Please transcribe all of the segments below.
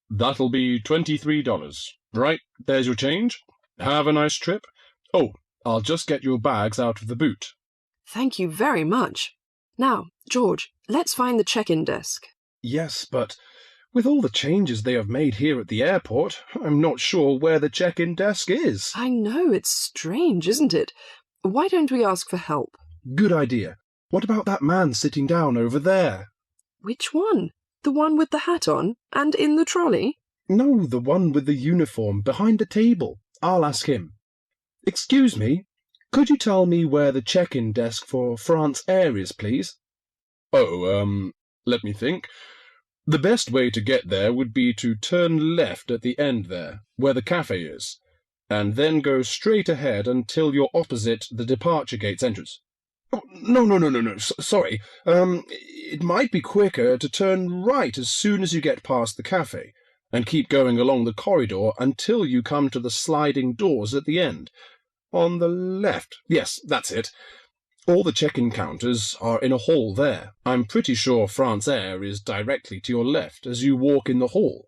That'll be $23. Right, there's your change. Have a nice trip. Oh, I'll just get your bags out of the boot. Thank you very much. Now, George, let's find the check-in desk. Yes, but with all the changes they have made here at the airport, I'm not sure where the check-in desk is. I know, it's strange, isn't it? Why don't we ask for help? Good idea. What about that man sitting down over there? Which one? The one with the hat on and in the trolley? No, the one with the uniform behind the table. I'll ask him. Excuse me, could you tell me where the check-in desk for France Air is, please? Oh, let me think. The best way to get there would be to turn left at the end there, where the cafe is, and then go straight ahead until you're opposite the departure gates entrance. Oh, no, sorry. It might be quicker to turn right as soon as you get past the cafe, and keep going along the corridor until you come to the sliding doors at the end. On the left. Yes, that's it. All the check-in counters are in a hall there. I'm pretty sure France Air is directly to your left as you walk in the hall.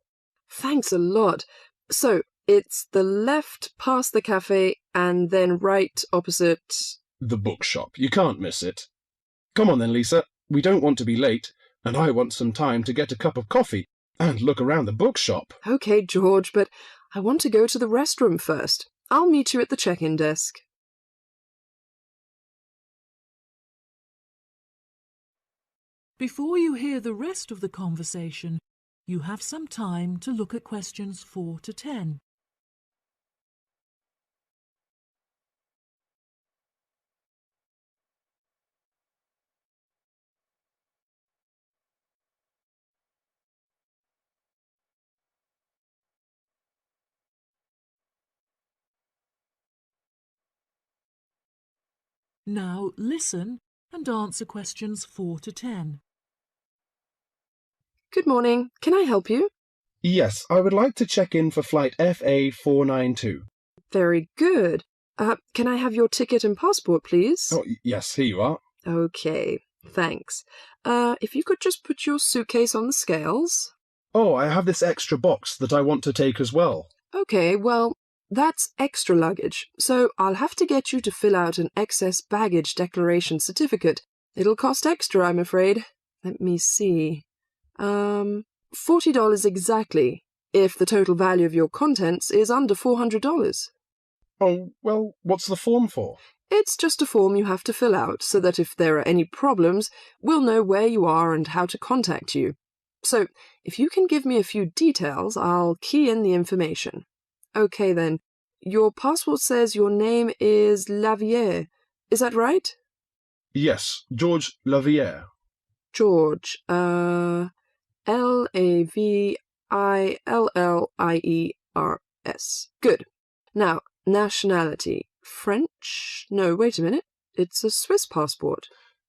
Thanks a lot. So, it's the left past the cafe and then right opposite... The bookshop. You can't miss it. Come on then, Lisa. We don't want to be late, and I want some time to get a cup of coffee and look around the bookshop. Okay, George, but I want to go to the restroom first. I'll meet you at the check-in desk. Before you hear the rest of the conversation, you have some time to look at questions 4 to 10. Now listen and answer questions 4 to 10. Good morning. Can I help you? Yes, I would like to check in for flight FA492. Very good. Can I have your ticket and passport, please? Oh, yes, here you are. Okay, thanks. If you could just put your suitcase on the scales. Oh, I have this extra box that I want to take as well. Okay, well, that's extra luggage, so I'll have to get you to fill out an excess baggage declaration certificate. It'll cost extra, I'm afraid. Let me see. $40 exactly, if the total value of your contents is under $400. Oh, well, what's the form for? It's just a form you have to fill out so that if there are any problems, we'll know where you are and how to contact you. So, if you can give me a few details, I'll key in the information. Okay then, your passport says your name is Lavier. Is that right? Yes, George Lavier. George, Lavillliers. Good. Now, nationality. French? No, wait a minute. It's a Swiss passport.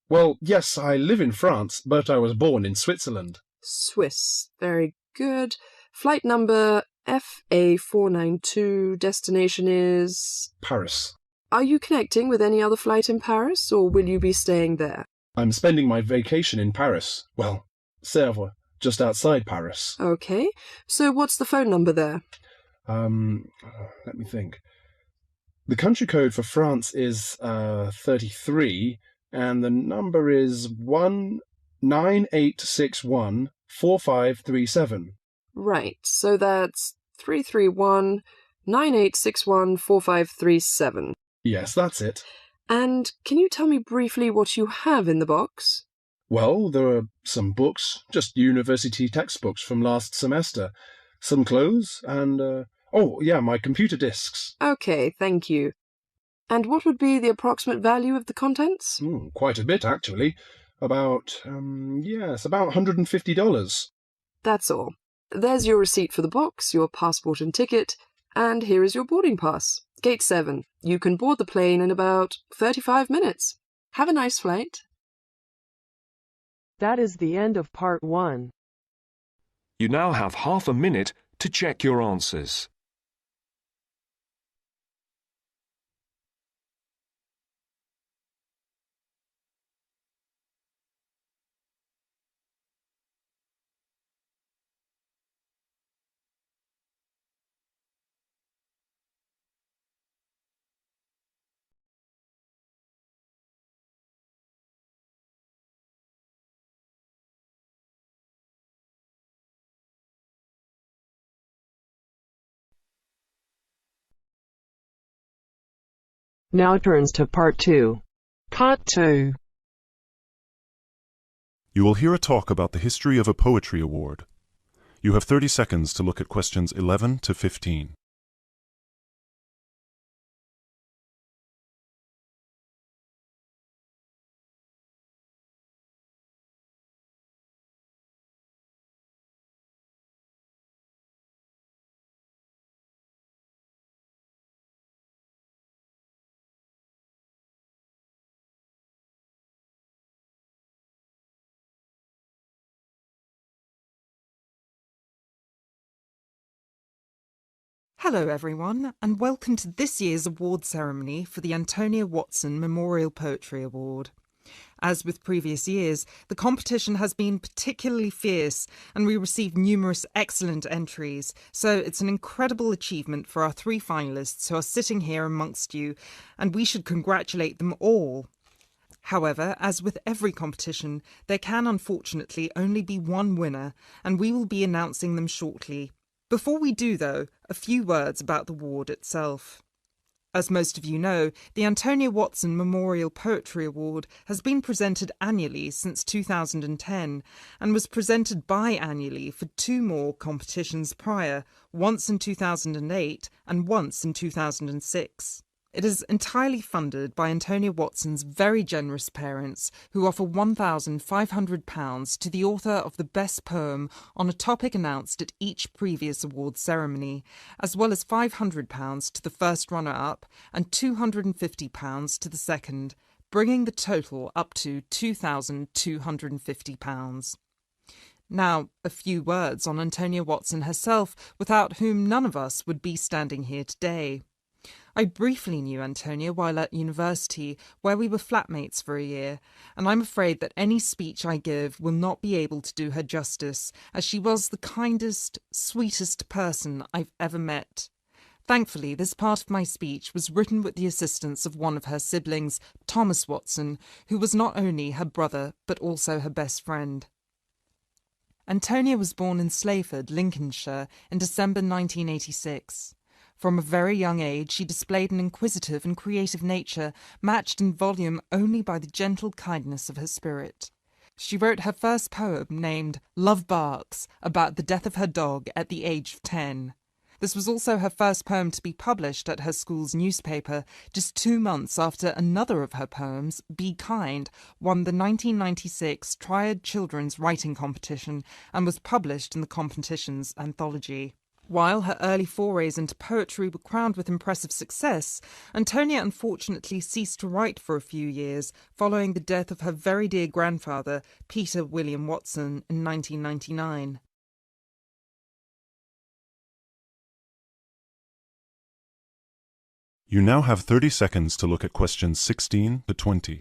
Well, yes, I live in France, but I was born in Switzerland. Swiss. Very good. Flight number FA492. Destination is... Paris. Are you connecting with any other flight in Paris, or will you be staying there? I'm spending my vacation in Paris. Well, Sèvres, just outside Paris. Okay. So what's the phone number there? Let me think. The country code for France is 33, and the number is 198614537. Right. So that's 331-9861-4537. Yes, that's it. And can you tell me briefly what you have in the box? Well, there are some books, just university textbooks from last semester, some clothes, and, my computer disks. Okay, thank you. And what would be the approximate value of the contents? Quite a bit, actually. About $150. That's all. There's your receipt for the box, your passport and ticket, and here is your boarding pass. Gate 7. You can board the plane in about 35 minutes. Have a nice flight. That is the end of part 1. You now have half a minute to check your answers. Now turns to Part 2. Part 2. You will hear a talk about the history of a poetry award. You have 30 seconds to look at questions 11 to 15. Hello everyone, and welcome to this year's award ceremony for the Antonia Watson Memorial Poetry Award. As with previous years, the competition has been particularly fierce and we received numerous excellent entries, so it's an incredible achievement for our 3 finalists who are sitting here amongst you, and we should congratulate them all. However, as with every competition, there can unfortunately only be one winner, and we will be announcing them shortly. Before we do, though, a few words about the award itself. As most of you know, the Antonia Watson Memorial Poetry Award has been presented annually since 2010 and was presented biannually for 2 more competitions prior, once in 2008 and once in 2006. It is entirely funded by Antonia Watson's very generous parents, who offer £1,500 to the author of the best poem on a topic announced at each previous award ceremony, as well as £500 to the first runner-up and £250 to the second, bringing the total up to £2,250. Now, a few words on Antonia Watson herself, without whom none of us would be standing here today. I briefly knew Antonia while at university, where we were flatmates for a year, and I'm afraid that any speech I give will not be able to do her justice, as she was the kindest, sweetest person I've ever met. Thankfully, this part of my speech was written with the assistance of one of her siblings, Thomas Watson, who was not only her brother, but also her best friend. Antonia was born in Slayford, Lincolnshire, in December 1986. From a very young age, she displayed an inquisitive and creative nature, matched in volume only by the gentle kindness of her spirit. She wrote her first poem, named Love Barks, about the death of her dog at the age of 10. This was also her first poem to be published at her school's newspaper, just 2 months after another of her poems, Be Kind, won the 1996 Triad Children's Writing Competition and was published in the competition's anthology. While her early forays into poetry were crowned with impressive success, Antonia unfortunately ceased to write for a few years, following the death of her very dear grandfather, Peter William Watson, in 1999. You now have 30 seconds to look at questions 16 to 20.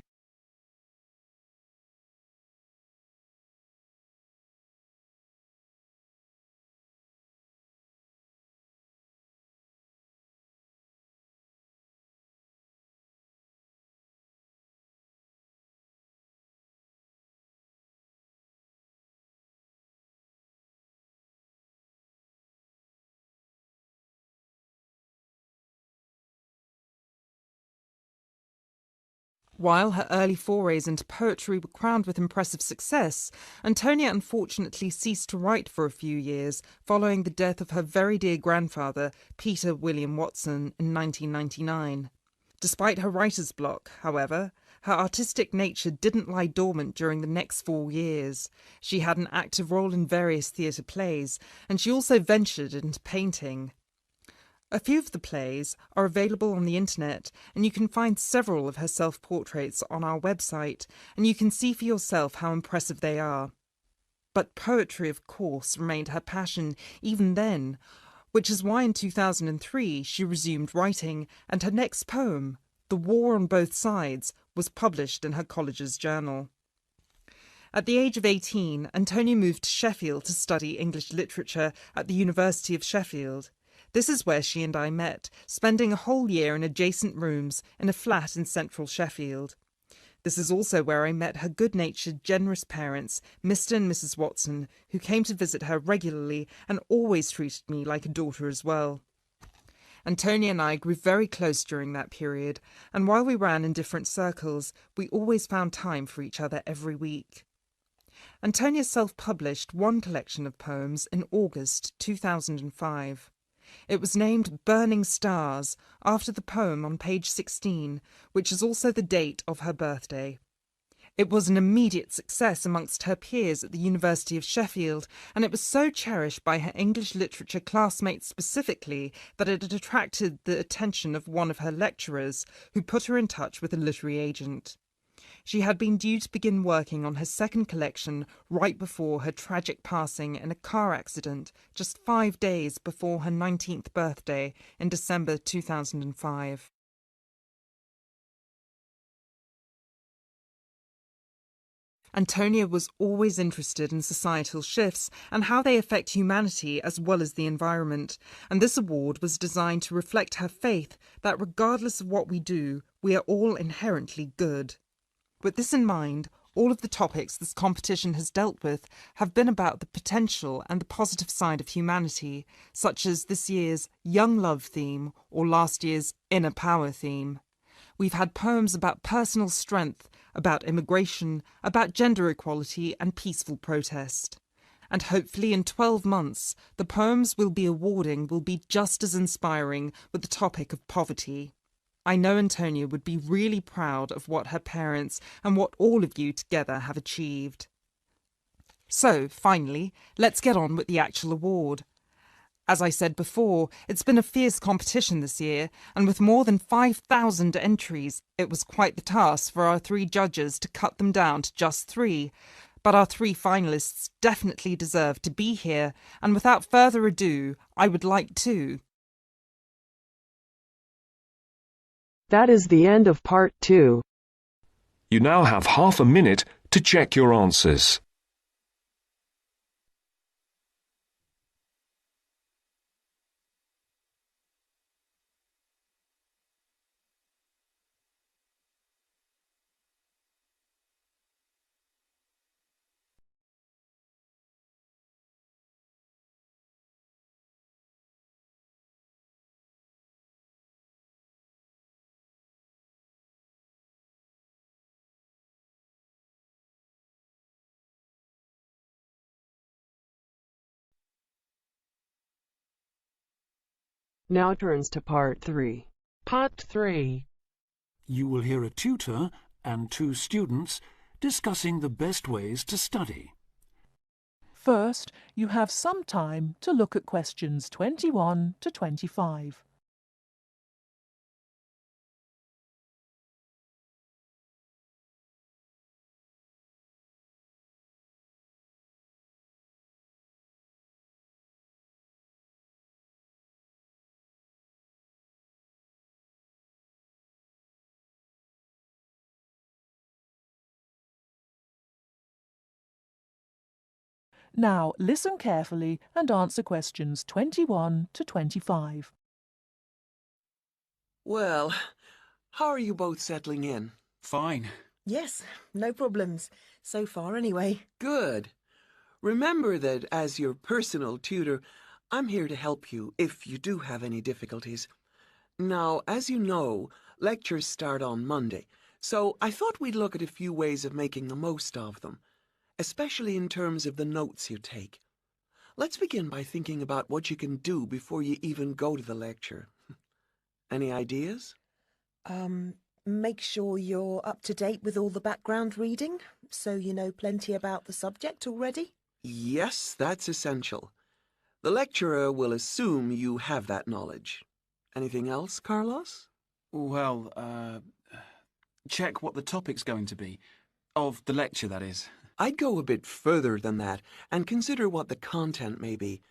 While her early forays into poetry were crowned with impressive success, Antonia unfortunately ceased to write for a few years, following the death of her very dear grandfather, Peter William Watson, in 1999. Despite her writer's block, however, her artistic nature didn't lie dormant during the next 4 years. She had an active role in various theatre plays, and she also ventured into painting. A few of the plays are available on the internet, and you can find several of her self-portraits on our website, and you can see for yourself how impressive they are. But poetry, of course, remained her passion even then, which is why in 2003 she resumed writing, and her next poem, The War on Both Sides, was published in her college's journal. At the age of 18, Antonia moved to Sheffield to study English literature at the University of Sheffield. This is where she and I met, spending a whole year in adjacent rooms in a flat in central Sheffield. This is also where I met her good-natured, generous parents, Mr. and Mrs. Watson, who came to visit her regularly and always treated me like a daughter as well. Antonia and I grew very close during that period, and while we ran in different circles, we always found time for each other every week. Antonia self-published one collection of poems in August 2005. It was named Burning Stars, after the poem on page 16, which is also the date of her birthday. It was an immediate success amongst her peers at the University of Sheffield, and it was so cherished by her English literature classmates specifically that it had attracted the attention of one of her lecturers, who put her in touch with a literary agent. She had been due to begin working on her second collection right before her tragic passing in a car accident just 5 days before her 19th birthday in December 2005. Antonia was always interested in societal shifts and how they affect humanity as well as the environment, and this award was designed to reflect her faith that regardless of what we do, we are all inherently good. With this in mind, all of the topics this competition has dealt with have been about the potential and the positive side of humanity, such as this year's Young Love theme or last year's Inner Power theme. We've had poems about personal strength, about immigration, about gender equality and peaceful protest. And hopefully in 12 months, the poems we'll be awarding will be just as inspiring with the topic of poverty. I know Antonia would be really proud of what her parents and what all of you together have achieved. So, finally, let's get on with the actual award. As I said before, it's been a fierce competition this year, and with more than 5,000 entries, it was quite the task for our 3 judges to cut them down to just 3. But our 3 finalists definitely deserve to be here, and without further ado, I would like to... That is the end of part 2. You now have half a minute to check your answers. Now turns to part 3. Part 3. You will hear a tutor and 2 students discussing the best ways to study. First, you have some time to look at questions 21 to 25. Now listen carefully and answer questions 21 to 25. Well, how are you both settling in? Fine. Yes, no problems. So far, anyway. Good. Remember that as your personal tutor, I'm here to help you if you do have any difficulties. Now, as you know, lectures start on Monday, so I thought we'd look at a few ways of making the most of them, especially in terms of the notes you take. Let's begin by thinking about what you can do before you even go to the lecture. Any ideas? Make sure you're up to date with all the background reading, so you know plenty about the subject already. Yes, that's essential. The lecturer will assume you have that knowledge. Anything else, Carlos? Well, check what the topic's going to be. Of the lecture, that is. I'd go a bit further than that and consider what the content may be.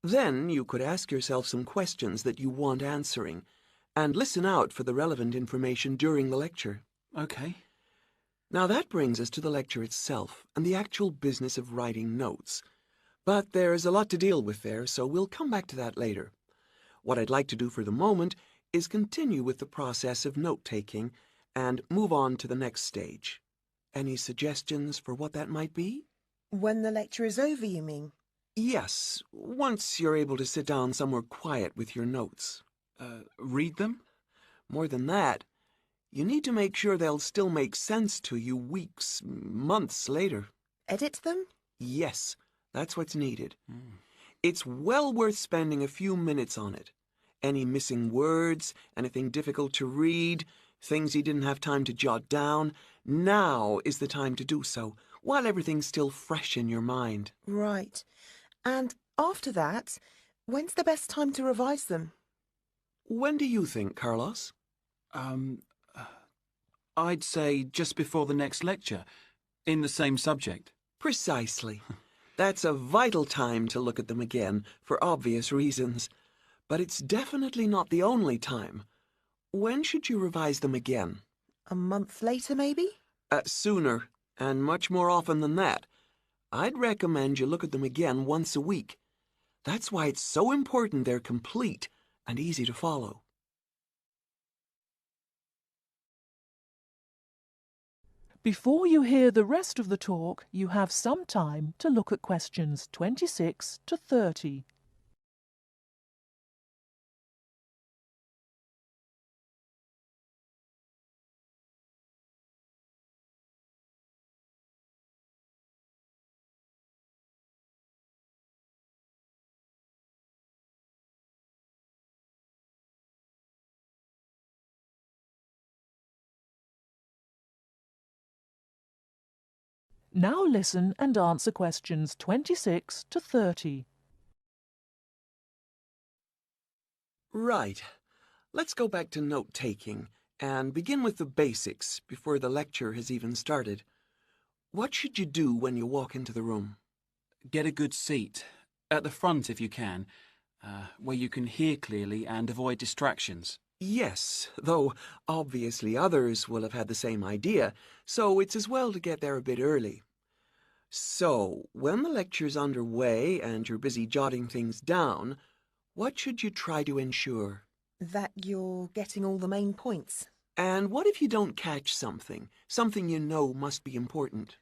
Then you could ask yourself some questions that you want answering, and listen out for the relevant information during the lecture. Okay. Now that brings us to the lecture itself and the actual business of writing notes. But there's a lot to deal with there, so we'll come back to that later. What I'd like to do for the moment is continue with the process of note-taking and move on to the next stage. Any suggestions for what that might be? When the lecture is over, you mean? Yes, once you're able to sit down somewhere quiet with your notes. Read them? More than that, you need to make sure they'll still make sense to you weeks, months later. Edit them? Yes, that's what's needed. It's well worth spending a few minutes on it. Any missing words, anything difficult to read, things you didn't have time to jot down, now is the time to do so, while everything's still fresh in your mind. Right. And after that, when's the best time to revise them? When do you think, Carlos? I'd say just before the next lecture, in the same subject. Precisely. That's a vital time to look at them again, for obvious reasons. But it's definitely not the only time. When should you revise them again? A month later, maybe? Sooner, and much more often than that. I'd recommend you look at them again once a week. That's why it's so important they're complete and easy to follow. Before you hear the rest of the talk, you have some time to look at questions 26 to 30. Now listen and answer questions 26 to 30. Right. Let's go back to note-taking and begin with the basics before the lecture has even started. What should you do when you walk into the room? Get a good seat, at the front if you can, where you can hear clearly and avoid distractions. Yes, though obviously others will have had the same idea, so it's as well to get there a bit early. So, when the lecture's underway and you're busy jotting things down, what should you try to ensure? That you're getting all the main points. And what if you don't catch something you know must be important?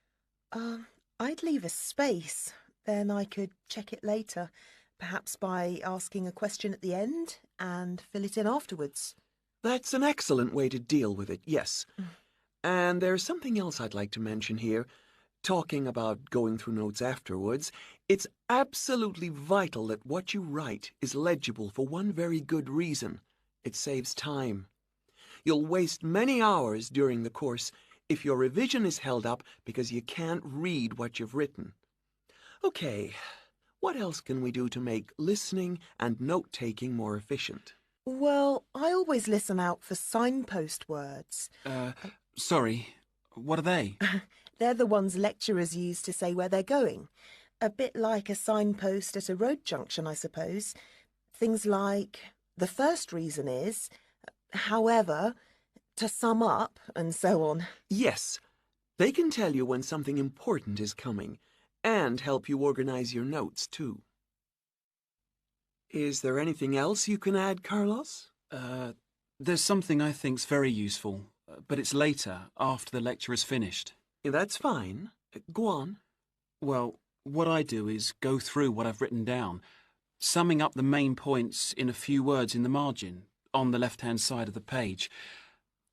I'd leave a space. Then I could check it later, perhaps by asking a question at the end and fill it in afterwards. That's an excellent way to deal with it, yes. And there's something else I'd like to mention here. Talking about going through notes afterwards, it's absolutely vital that what you write is legible for one very good reason. It saves time. You'll waste many hours during the course if your revision is held up because you can't read what you've written. Okay, what else can we do to make listening and note-taking more efficient? Well, I always listen out for signpost words. Sorry, what are they? They're the ones lecturers use to say where they're going. A bit like a signpost at a road junction, I suppose. Things like, the first reason is, however, to sum up, and so on. Yes, they can tell you when something important is coming, and help you organize your notes, too. Is there anything else you can add, Carlos? There's something I think's very useful, but it's later, after the lecture is finished. That's fine. Go on. Well, what I do is go through what I've written down, summing up the main points in a few words in the margin, on the left-hand side of the page.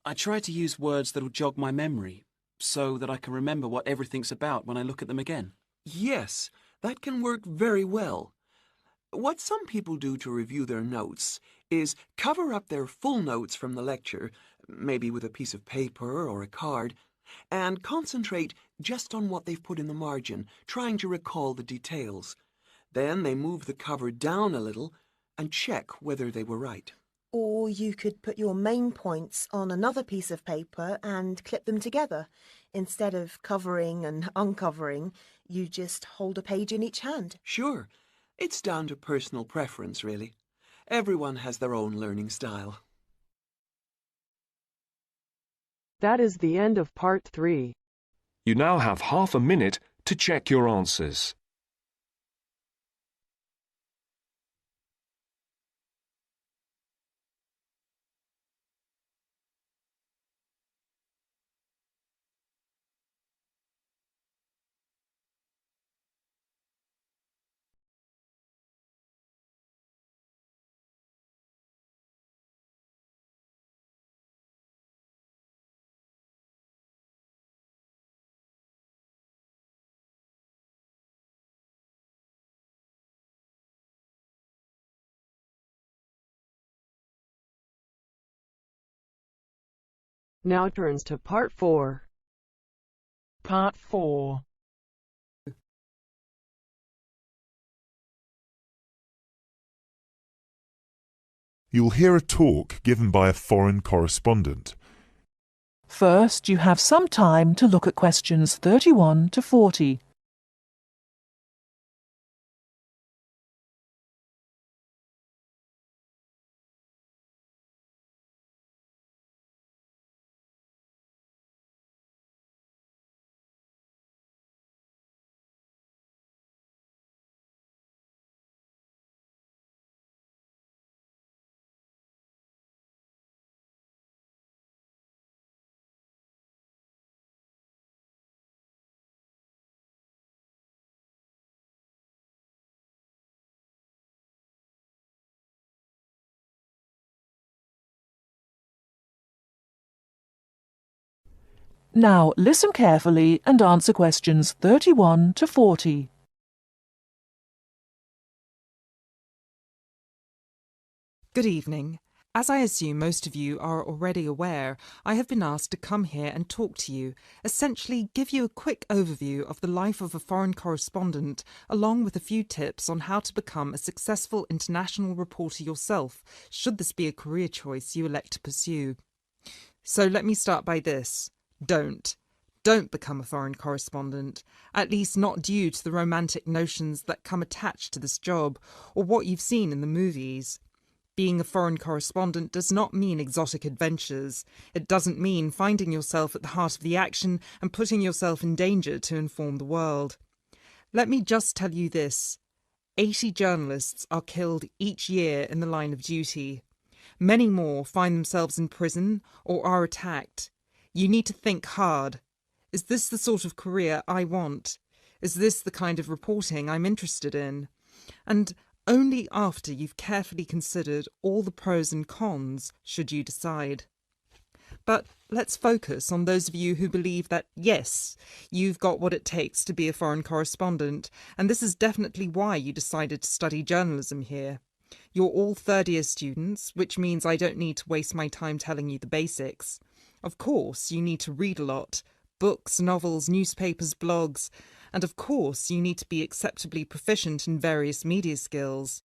I try to use words that'll jog my memory, so that I can remember what everything's about when I look at them again. Yes, that can work very well. What some people do to review their notes is cover up their full notes from the lecture, maybe with a piece of paper or a card, and concentrate just on what they've put in the margin, trying to recall the details. Then they move the cover down a little and check whether they were right. Or you could put your main points on another piece of paper and clip them together. Instead of covering and uncovering, you just hold a page in each hand. Sure. It's down to personal preference, really. Everyone has their own learning style. That is the end of part 3. You now have half a minute to check your answers. Now turns to Part 4. Part 4. You'll hear a talk given by a foreign correspondent. First, you have some time to look at questions 31 to 40. Now listen carefully and answer questions 31 to 40. Good evening. As I assume most of you are already aware, I have been asked to come here and talk to you, essentially give you a quick overview of the life of a foreign correspondent, along with a few tips on how to become a successful international reporter yourself, should this be a career choice you elect to pursue. So let me start by this. Don't become a foreign correspondent, at least not due to the romantic notions that come attached to this job, or what you've seen in the movies. Being a foreign correspondent does not mean exotic adventures. It doesn't mean finding yourself at the heart of the action and putting yourself in danger to inform the world. Let me just tell you this. 80 journalists are killed each year in the line of duty. Many more find themselves in prison or are attacked. You need to think hard. Is this the sort of career I want? Is this the kind of reporting I'm interested in? And only after you've carefully considered all the pros and cons should you decide. But let's focus on those of you who believe that, yes, you've got what it takes to be a foreign correspondent, and this is definitely why you decided to study journalism here. You're all third-year students, which means I don't need to waste my time telling you the basics. Of course, you need to read a lot. Books, novels, newspapers, blogs. And of course, you need to be acceptably proficient in various media skills.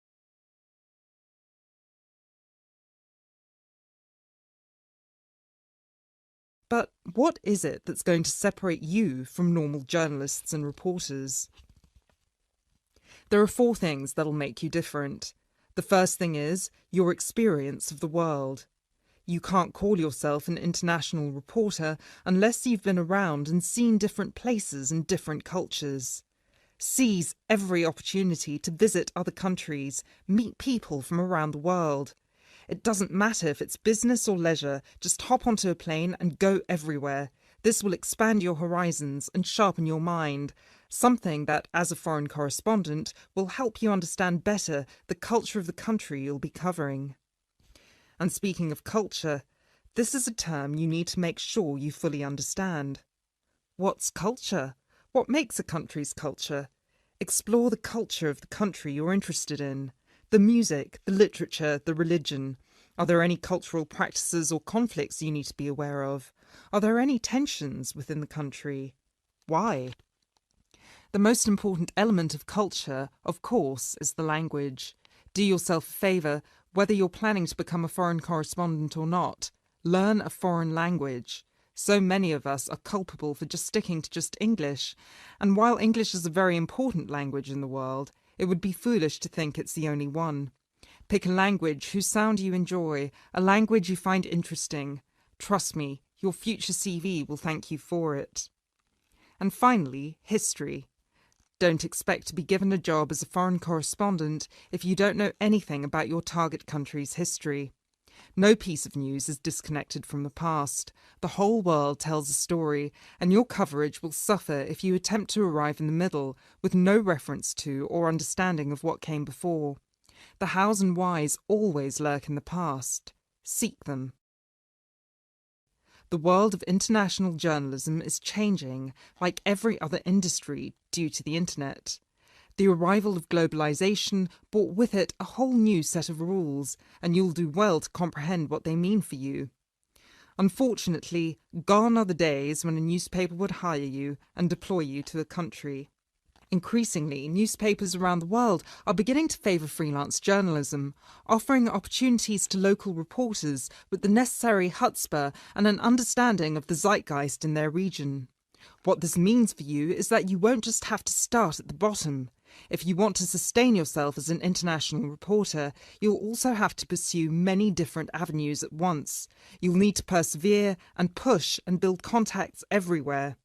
But what is it that's going to separate you from normal journalists and reporters? There are 4 things that'll make you different. The first thing is your experience of the world. You can't call yourself an international reporter unless you've been around and seen different places and different cultures. Seize every opportunity to visit other countries, meet people from around the world. It doesn't matter if it's business or leisure, just hop onto a plane and go everywhere. This will expand your horizons and sharpen your mind, something that, as a foreign correspondent, will help you understand better the culture of the country you'll be covering. And speaking of culture, this is a term you need to make sure you fully understand. What's culture? What makes a country's culture? Explore the culture of the country you're interested in. The music, the literature, the religion. Are there any cultural practices or conflicts you need to be aware of? Are there any tensions within the country? Why? The most important element of culture, of course, is the language. Do yourself a favour, whether you're planning to become a foreign correspondent or not. Learn a foreign language. So many of us are culpable for just sticking to just English, and while English is a very important language in the world, it would be foolish to think it's the only one. Pick a language whose sound you enjoy, a language you find interesting. Trust me, your future CV will thank you for it. And finally, history. Don't expect to be given a job as a foreign correspondent if you don't know anything about your target country's history. No piece of news is disconnected from the past. The whole world tells a story, and your coverage will suffer if you attempt to arrive in the middle with no reference to or understanding of what came before. The hows and whys always lurk in the past. Seek them. The world of international journalism is changing, like every other industry, due to the internet. The arrival of globalization brought with it a whole new set of rules, and you'll do well to comprehend what they mean for you. Unfortunately, gone are the days when a newspaper would hire you and deploy you to a country. Increasingly, newspapers around the world are beginning to favour freelance journalism, offering opportunities to local reporters with the necessary chutzpah and an understanding of the zeitgeist in their region. What this means for you is that you won't just have to start at the bottom. If you want to sustain yourself as an international reporter, you'll also have to pursue many different avenues at once. You'll need to persevere and push and build contacts everywhere.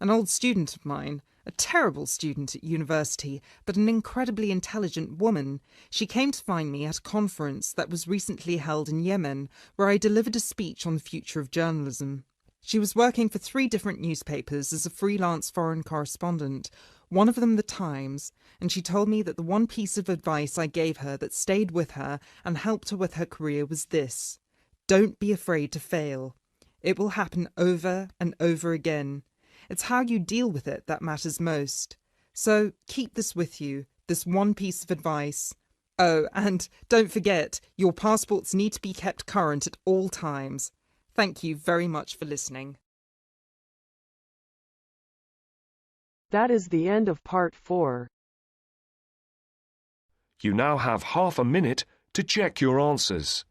An old student of mine, a terrible student at university, but an incredibly intelligent woman, she came to find me at a conference that was recently held in Yemen, where I delivered a speech on the future of journalism. She was working for 3 different newspapers as a freelance foreign correspondent, one of them The Times, and she told me that the one piece of advice I gave her that stayed with her and helped her with her career was this: don't be afraid to fail. It will happen over and over again. It's how you deal with it that matters most. So keep this with you, this one piece of advice. Oh, and don't forget, your passports need to be kept current at all times. Thank you very much for listening. That is the end of part 4. You now have half a minute to check your answers.